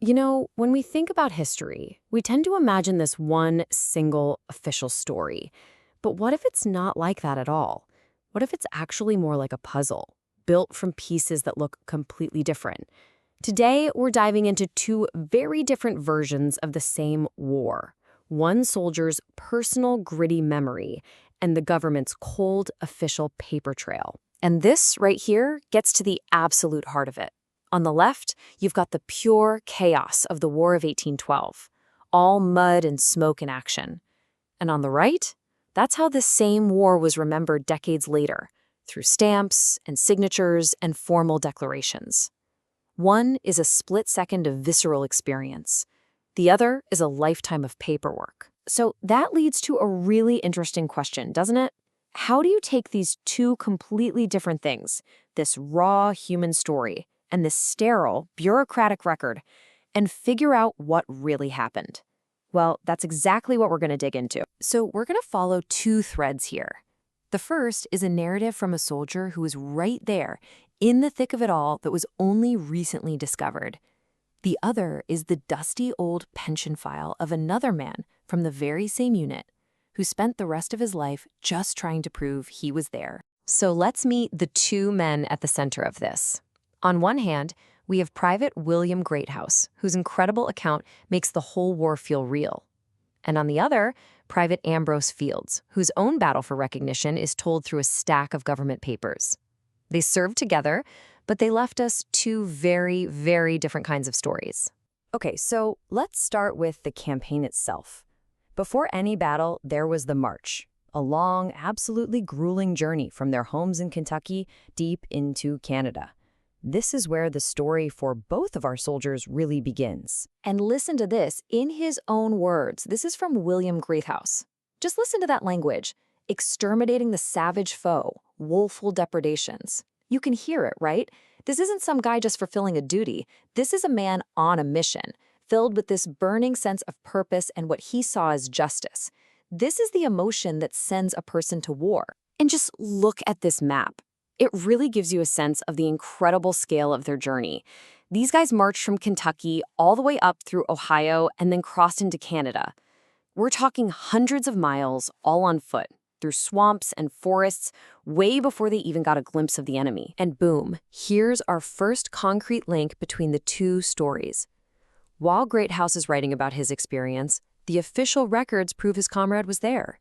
When we think about history, we tend to imagine this one single official story. But what if it's not like that at all? What if it's actually more like a puzzle, built from pieces that look completely different? Today, we're diving into two very different versions of the same war. One soldier's personal gritty memory and the government's cold official paper trail. And this right here gets to the absolute heart of it. On the left, you've got the pure chaos of the War of 1812, all mud and smoke in action. And on the right, that's how this same war was remembered decades later, through stamps and signatures and formal declarations. One is a split second of visceral experience. The other is a lifetime of paperwork. So that leads to a really interesting question, doesn't it? How do you take these two completely different things, this raw human story and this sterile, bureaucratic record, and figure out what really happened? Well, that's exactly what we're going to dig into. So we're going to follow two threads here. The first is a narrative from a soldier who was right there, in the thick of it all, that was only recently discovered. The other is the dusty old pension file of another man from the very same unit who spent the rest of his life just trying to prove he was there. So let's meet the two men at the center of this. On one hand, we have Private William Greathouse, whose incredible account makes the whole war feel real. And on the other, Private Ambrose Fields, whose own battle for recognition is told through a stack of government papers. They served together, but they left us two very, very different kinds of stories. Okay, so let's start with the campaign itself. Before any battle, there was the march, a long, absolutely grueling journey from their homes in Kentucky deep into Canada. This is where the story for both of our soldiers really begins. And listen to this in his own words. This is from William Greathouse. Just listen to that language. Exterminating the savage foe, woeful depredations. You can hear it, right? This isn't some guy just fulfilling a duty. This is a man on a mission, filled with this burning sense of purpose and what he saw as justice. This is the emotion that sends a person to war. And just look at this map. It really gives you a sense of the incredible scale of their journey. These guys marched from Kentucky all the way up through Ohio and then crossed into Canada. We're talking hundreds of miles, all on foot, through swamps and forests, way before they even got a glimpse of the enemy. And boom, here's our first concrete link between the two stories. While Greathouse is writing about his experience, the official records prove his comrade was there.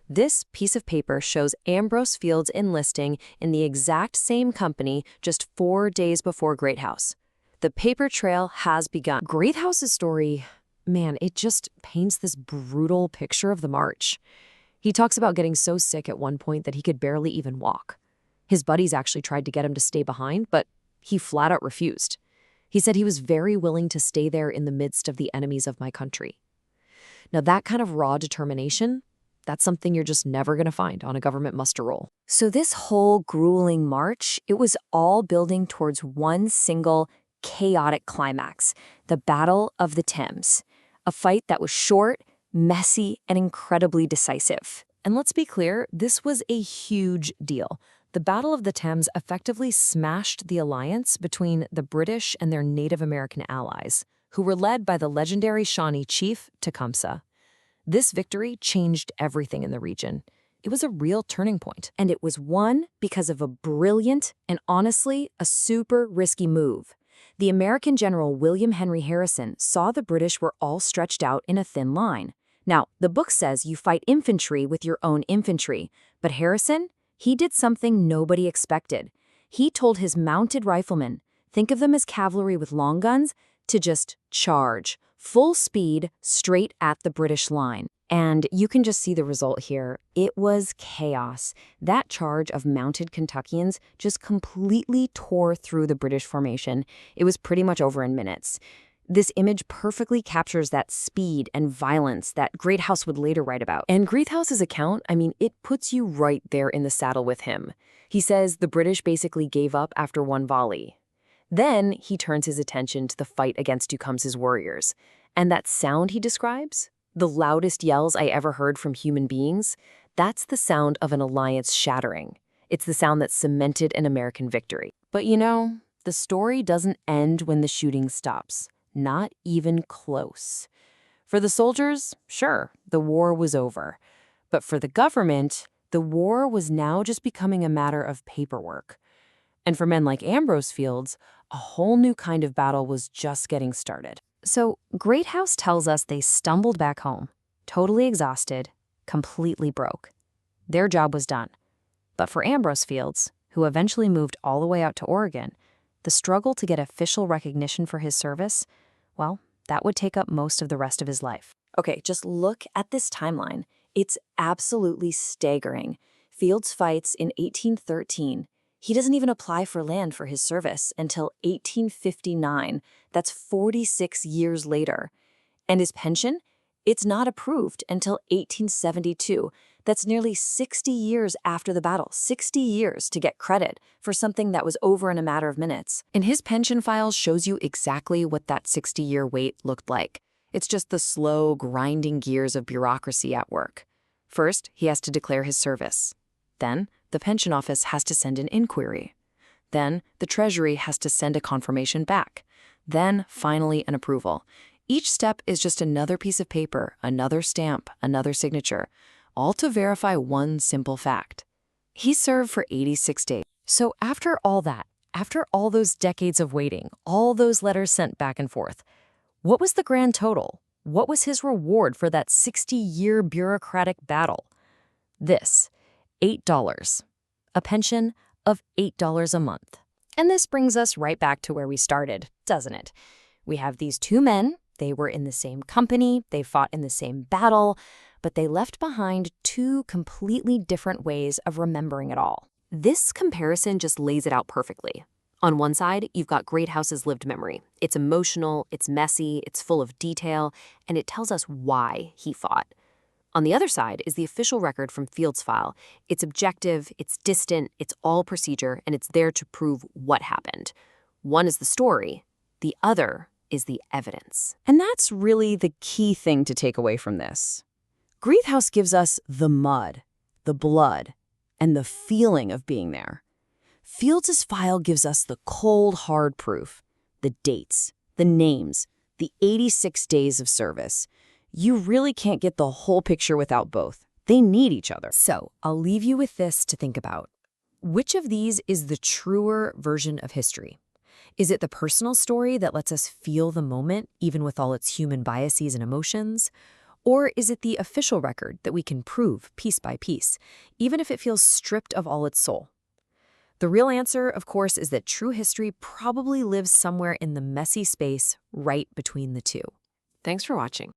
This piece of paper shows Ambrose Fields enlisting in the exact same company just 4 days before Greathouse. The paper trail has begun. Greathouse's story, man, it just paints this brutal picture of the march. He talks about getting so sick at one point that he could barely even walk. His buddies actually tried to get him to stay behind, but he flat out refused. He said he was very willing to stay there in the midst of the enemies of my country. Now, that kind of raw determination, that's something you're just never going to find on a government muster roll. So this whole grueling march, it was all building towards one single chaotic climax, the Battle of the Thames, a fight that was short, messy, and incredibly decisive. And let's be clear, this was a huge deal. The Battle of the Thames effectively smashed the alliance between the British and their Native American allies, who were led by the legendary Shawnee chief Tecumseh. This victory changed everything in the region. It was a real turning point, and it was won because of a brilliant and honestly a super risky move. The American general William Henry Harrison saw the British were all stretched out in a thin line. Now, the book says you fight infantry with your own infantry, but Harrison, he did something nobody expected. He told his mounted riflemen, think of them as cavalry with long guns, to just charge, full speed, straight at the British line. And you can just see the result here. It was chaos. That charge of mounted Kentuckians just completely tore through the British formation. It was pretty much over in minutes. This image perfectly captures that speed and violence that Greathouse would later write about. And Greathouse's account, it puts you right there in the saddle with him. He says the British basically gave up after one volley. Then he turns his attention to the fight against Tecumseh's warriors. And that sound he describes, the loudest yells I ever heard from human beings, that's the sound of an alliance shattering. It's the sound that cemented an American victory. But the story doesn't end when the shooting stops. Not even close. For the soldiers, sure, the war was over. But for the government, the war was now just becoming a matter of paperwork. And for men like Ambrose Fields, a whole new kind of battle was just getting started. So Greathouse tells us they stumbled back home, totally exhausted, completely broke. Their job was done. But for Ambrose Fields, who eventually moved all the way out to Oregon, the struggle to get official recognition for his service, well, that would take up most of the rest of his life. Okay, just look at this timeline. It's absolutely staggering. Fields fights in 1813. He doesn't even apply for land for his service until 1859. That's 46 years later. And his pension? It's not approved until 1872. That's nearly 60 years after the battle, 60 years to get credit for something that was over in a matter of minutes. And his pension file shows you exactly what that 60-year wait looked like. It's just the slow, grinding gears of bureaucracy at work. First, he has to declare his service. Then, the pension office has to send an inquiry. Then, the Treasury has to send a confirmation back. Then, finally, an approval. Each step is just another piece of paper, another stamp, another signature, all to verify one simple fact. He served for 86 days. So after all that, after all those decades of waiting, all those letters sent back and forth, what was the grand total? What was his reward for that 60-year bureaucratic battle? This, $8. A pension of $8 a month. And this brings us right back to where we started, doesn't it? We have these two men. They were in the same company, they fought in the same battle, but they left behind two completely different ways of remembering it all. This comparison just lays it out perfectly. On one side, you've got Greathouse's lived memory. It's emotional, it's messy, it's full of detail, and it tells us why he fought. On the other side is the official record from Fields' file. It's objective, it's distant, it's all procedure, and it's there to prove what happened. One is the story, the other is the evidence. And that's really the key thing to take away from this. Greathouse gives us the mud, the blood, and the feeling of being there. Fields' file gives us the cold, hard proof, the dates, the names, the 86 days of service. You really can't get the whole picture without both. They need each other. So I'll leave you with this to think about. Which of these is the truer version of history? Is it the personal story that lets us feel the moment, even with all its human biases and emotions? Or is it the official record that we can prove piece by piece, even if it feels stripped of all its soul? The real answer, of course, is that true history probably lives somewhere in the messy space right between the two. Thanks for watching.